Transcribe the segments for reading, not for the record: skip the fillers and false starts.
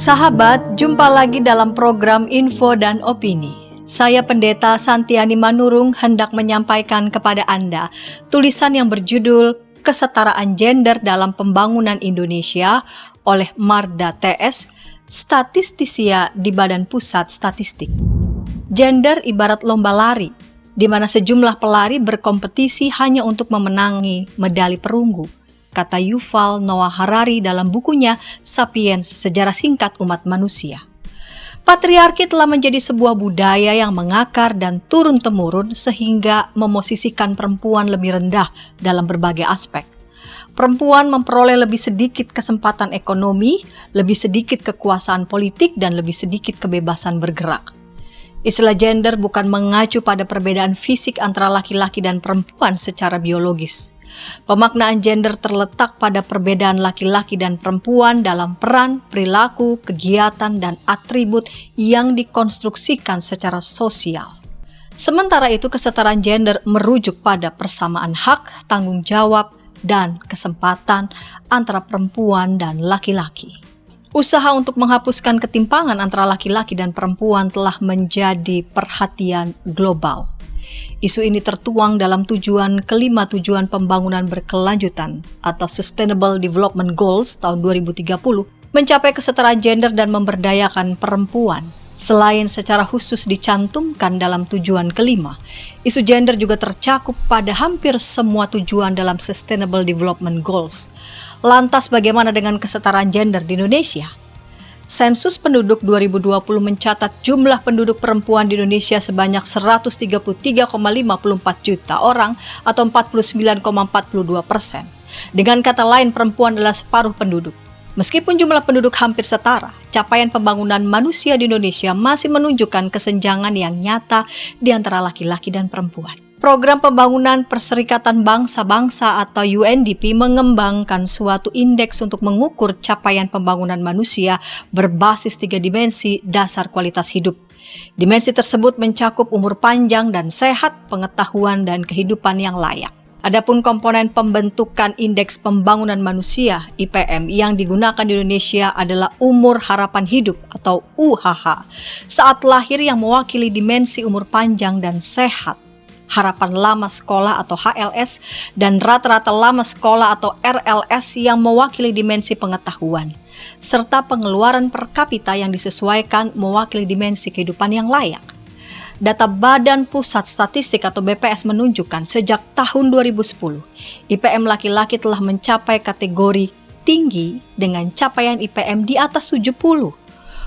Sahabat, jumpa lagi dalam program Info dan Opini. Saya Pendeta Santiani Manurung hendak menyampaikan kepada Anda tulisan yang berjudul Kesetaraan Gender dalam Pembangunan Indonesia oleh Marda TS, statistisia di Badan Pusat Statistik. Gender ibarat lomba lari, di mana sejumlah pelari berkompetisi hanya untuk memenangi medali perunggu, kata Yuval Noah Harari dalam bukunya Sapiens, Sejarah Singkat Umat Manusia. Patriarki telah menjadi sebuah budaya yang mengakar dan turun-temurun sehingga memosisikan perempuan lebih rendah dalam berbagai aspek. Perempuan memperoleh lebih sedikit kesempatan ekonomi, lebih sedikit kekuasaan politik, dan lebih sedikit kebebasan bergerak. Istilah gender bukan mengacu pada perbedaan fisik antara laki-laki dan perempuan secara biologis. Pemaknaan gender terletak pada perbedaan laki-laki dan perempuan dalam peran, perilaku, kegiatan, dan atribut yang dikonstruksikan secara sosial. Sementara itu, kesetaraan gender merujuk pada persamaan hak, tanggung jawab, dan kesempatan antara perempuan dan laki-laki. Usaha untuk menghapuskan ketimpangan antara laki-laki dan perempuan telah menjadi perhatian global. Isu ini tertuang dalam tujuan kelima Tujuan Pembangunan Berkelanjutan atau Sustainable Development Goals tahun 2030, mencapai kesetaraan gender dan memberdayakan perempuan. Selain secara khusus dicantumkan dalam tujuan kelima, isu gender juga tercakup pada hampir semua tujuan dalam Sustainable Development Goals. Lantas bagaimana dengan kesetaraan gender di Indonesia? Sensus penduduk 2020 mencatat jumlah penduduk perempuan di Indonesia sebanyak 133,54 juta orang atau 49,42%. Dengan kata lain, perempuan adalah separuh penduduk. Meskipun jumlah penduduk hampir setara, capaian pembangunan manusia di Indonesia masih menunjukkan kesenjangan yang nyata di antara laki-laki dan perempuan. Program Pembangunan Perserikatan Bangsa-Bangsa atau UNDP mengembangkan suatu indeks untuk mengukur capaian pembangunan manusia berbasis 3 dimensi dasar kualitas hidup. Dimensi tersebut mencakup umur panjang dan sehat, pengetahuan, dan kehidupan yang layak. Adapun komponen pembentukan Indeks Pembangunan Manusia (IPM) yang digunakan di Indonesia adalah umur harapan hidup atau UHH, saat lahir yang mewakili dimensi umur panjang dan sehat, harapan lama sekolah atau HLS, dan rata-rata lama sekolah atau RLS yang mewakili dimensi pengetahuan, serta pengeluaran per kapita yang disesuaikan mewakili dimensi kehidupan yang layak. Data Badan Pusat Statistik atau BPS menunjukkan sejak tahun 2010, IPM laki-laki telah mencapai kategori tinggi dengan capaian IPM di atas 70.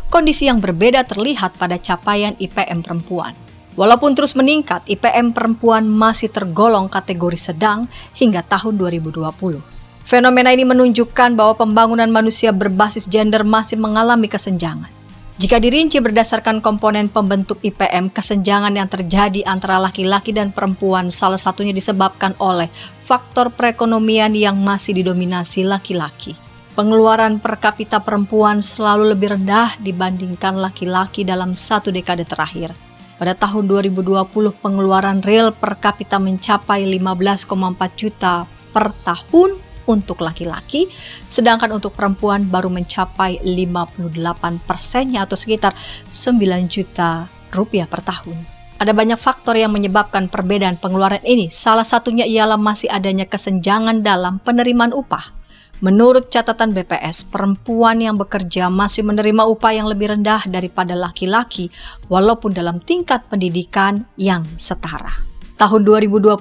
Kondisi yang berbeda terlihat pada capaian IPM perempuan. Walaupun terus meningkat, IPM perempuan masih tergolong kategori sedang hingga tahun 2020. Fenomena ini menunjukkan bahwa pembangunan manusia berbasis gender masih mengalami kesenjangan. Jika dirinci berdasarkan komponen pembentuk IPM, kesenjangan yang terjadi antara laki-laki dan perempuan salah satunya disebabkan oleh faktor perekonomian yang masih didominasi laki-laki. Pengeluaran per kapita perempuan selalu lebih rendah dibandingkan laki-laki dalam satu dekade terakhir. Pada tahun 2020, pengeluaran real per kapita mencapai 15,4 juta per tahun untuk laki-laki, sedangkan untuk perempuan baru mencapai 58%-nya atau sekitar 9 juta rupiah per tahun. Ada banyak faktor yang menyebabkan perbedaan pengeluaran ini, salah satunya ialah masih adanya kesenjangan dalam penerimaan upah. Menurut catatan BPS, perempuan yang bekerja masih menerima upah yang lebih rendah daripada laki-laki walaupun dalam tingkat pendidikan yang setara. Tahun 2021,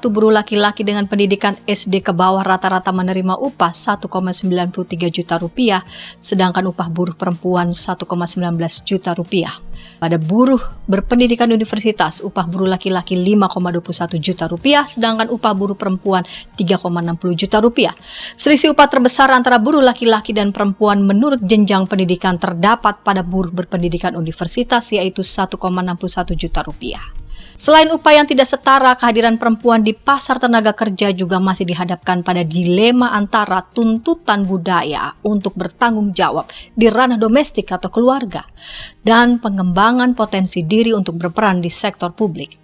buruh laki-laki dengan pendidikan SD ke bawah rata-rata menerima upah 1,93 juta rupiah, sedangkan upah buruh perempuan 1,19 juta rupiah. Pada buruh berpendidikan universitas, upah buruh laki-laki 5,21 juta rupiah, sedangkan upah buruh perempuan 3,60 juta rupiah. Selisih upah terbesar antara buruh laki-laki dan perempuan menurut jenjang pendidikan terdapat pada buruh berpendidikan universitas, yaitu 1,61 juta rupiah. Selain upah yang tidak setara, kehadiran perempuan di pasar tenaga kerja juga masih dihadapkan pada dilema antara tuntutan budaya untuk bertanggung jawab di ranah domestik atau keluarga dan pengembangan potensi diri untuk berperan di sektor publik.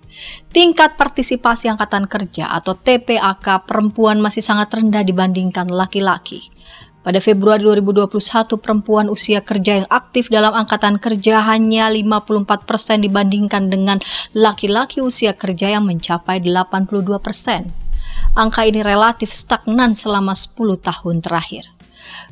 Tingkat partisipasi angkatan kerja atau TPAK perempuan masih sangat rendah dibandingkan laki-laki. Pada Februari 2021, perempuan usia kerja yang aktif dalam angkatan kerja hanya 54% dibandingkan dengan laki-laki usia kerja yang mencapai 82%. Angka ini relatif stagnan selama 10 tahun terakhir.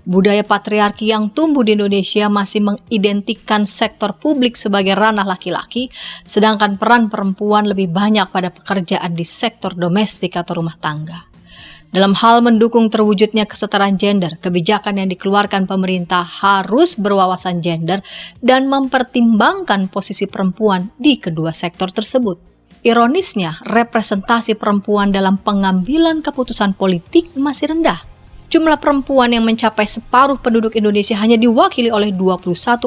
Budaya patriarki yang tumbuh di Indonesia masih mengidentikan sektor publik sebagai ranah laki-laki, sedangkan peran perempuan lebih banyak pada pekerjaan di sektor domestik atau rumah tangga. Dalam hal mendukung terwujudnya kesetaraan gender, kebijakan yang dikeluarkan pemerintah harus berwawasan gender dan mempertimbangkan posisi perempuan di kedua sektor tersebut. Ironisnya, representasi perempuan dalam pengambilan keputusan politik masih rendah. Jumlah perempuan yang mencapai separuh penduduk Indonesia hanya diwakili oleh 21,09%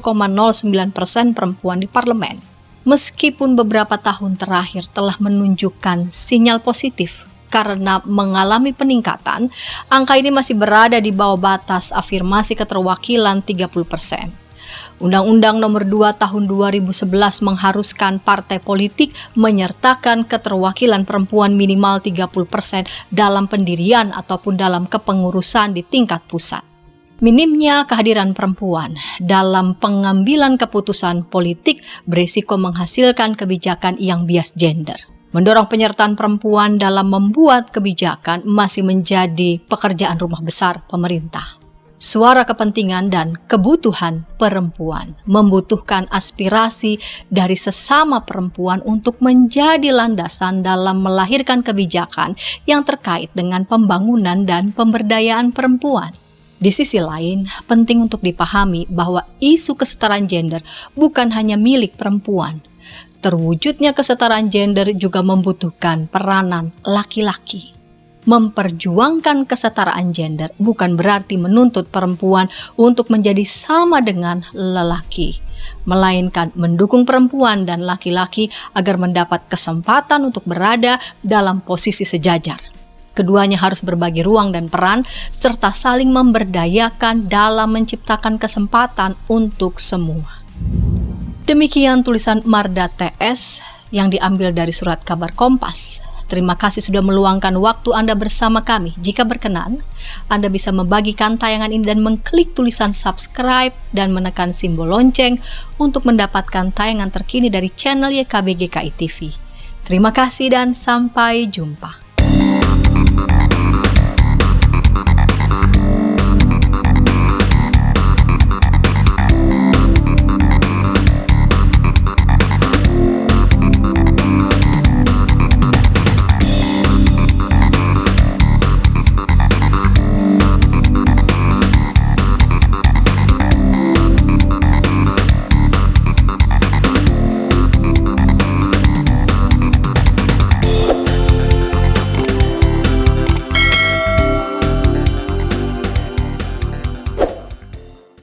perempuan di parlemen. Meskipun beberapa tahun terakhir telah menunjukkan sinyal positif karena mengalami peningkatan, angka ini masih berada di bawah batas afirmasi keterwakilan 30%. Undang-Undang Nomor 2 Tahun 2011 mengharuskan partai politik menyertakan keterwakilan perempuan minimal 30% dalam pendirian ataupun dalam kepengurusan di tingkat pusat. Minimnya kehadiran perempuan dalam pengambilan keputusan politik berisiko menghasilkan kebijakan yang bias gender. Mendorong penyertaan perempuan dalam membuat kebijakan masih menjadi pekerjaan rumah besar pemerintah. Suara kepentingan dan kebutuhan perempuan membutuhkan aspirasi dari sesama perempuan untuk menjadi landasan dalam melahirkan kebijakan yang terkait dengan pembangunan dan pemberdayaan perempuan. Di sisi lain, penting untuk dipahami bahwa isu kesetaraan gender bukan hanya milik perempuan. Terwujudnya kesetaraan gender juga membutuhkan peranan laki-laki. Memperjuangkan kesetaraan gender bukan berarti menuntut perempuan untuk menjadi sama dengan lelaki, melainkan mendukung perempuan dan laki-laki agar mendapat kesempatan untuk berada dalam posisi sejajar. Keduanya harus berbagi ruang dan peran, serta saling memberdayakan dalam menciptakan kesempatan untuk semua. Demikian tulisan Marda TS yang diambil dari surat kabar Kompas. Terima kasih sudah meluangkan waktu Anda bersama kami. Jika berkenan, Anda bisa membagikan tayangan ini dan mengklik tulisan subscribe dan menekan simbol lonceng untuk mendapatkan tayangan terkini dari channel YKB GKI TV. Terima kasih dan sampai jumpa.